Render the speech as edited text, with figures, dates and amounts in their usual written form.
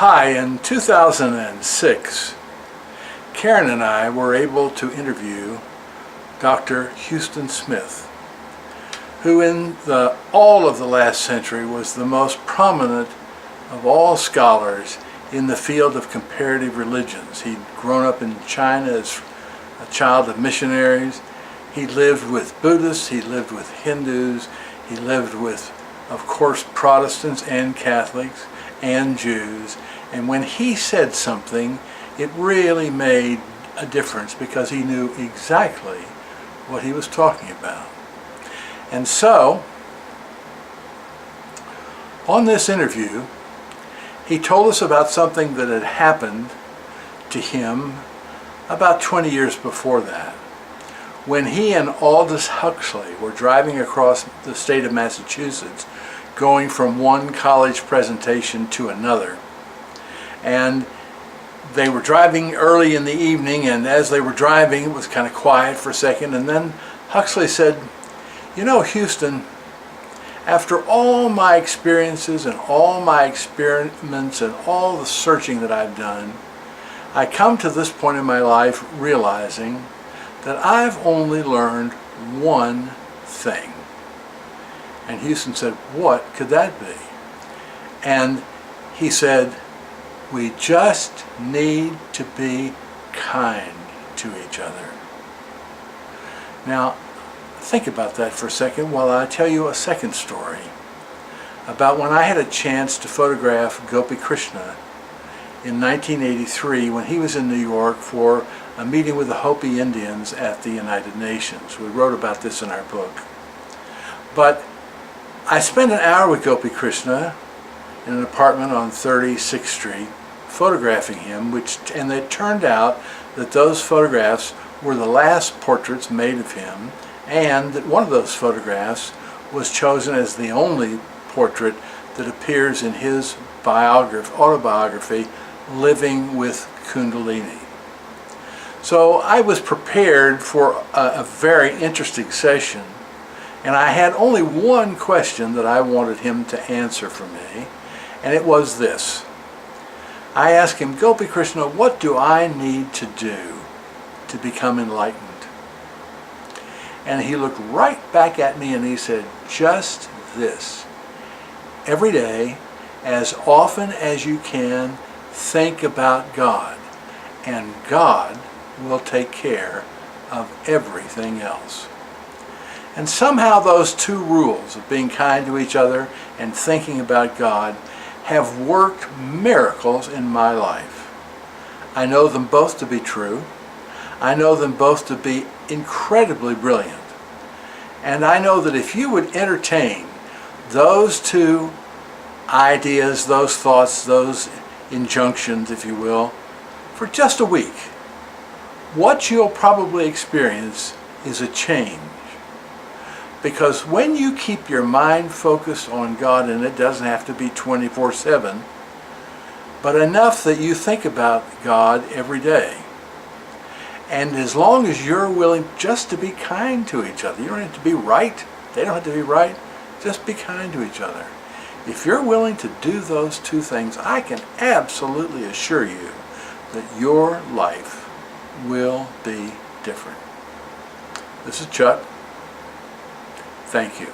Hi, in 2006, Karen and I were able to interview Dr. Huston Smith, who in all of the last century was the most prominent of all scholars in the field of comparative religions. He'd grown up in China as a child of missionaries. He lived with Buddhists, he lived with Hindus, he lived with, of course, Protestants and Catholics and Jews. And when he said something, it really made a difference because he knew exactly what he was talking about. And so, on this interview, he told us about something that had happened to him about 20 years before that, when he and Aldous Huxley were driving across the state of Massachusetts, going from one college presentation to another. And they were driving early in the evening, and as they were driving, it was kind of quiet for a second, and then Huxley said, "You know, Huston, after all my experiences and all my experiments and all the searching that I've done, I come to this point in my life realizing that I've only learned one thing." And Huston said, "What could that be?" And he said, "We just need to be kind to each other." Now, think about that for a second while I tell you a second story about when I had a chance to photograph Gopi Krishna in 1983 when he was in New York for a meeting with the Hopi Indians at the United Nations. We wrote about this in our book. But I spent an hour with Gopi Krishna in an apartment on 36th Street photographing him, and it turned out that those photographs were the last portraits made of him, and that one of those photographs was chosen as the only portrait that appears in his autobiography, Living with Kundalini. So I was prepared for a very interesting session, and I had only one question that I wanted him to answer for me, and it was this. I asked him, "Gopi Krishna, what do I need to do to become enlightened?" And he looked right back at me and he said, "Just this. Every day, as often as you can, think about God, and God will take care of everything else." And somehow those two rules of being kind to each other and thinking about God have worked miracles in my life. I know them both to be true. I know them both to be incredibly brilliant. And I know that if you would entertain those two ideas, those thoughts, those injunctions, if you will, for just a week, what you'll probably experience is a change. Because when you keep your mind focused on God, and it doesn't have to be 24/7, but enough that you think about God every day. And as long as you're willing just to be kind to each other, you don't have to be right, they don't have to be right, just be kind to each other. If you're willing to do those two things, I can absolutely assure you that your life will be different. This is Chuck. Thank you.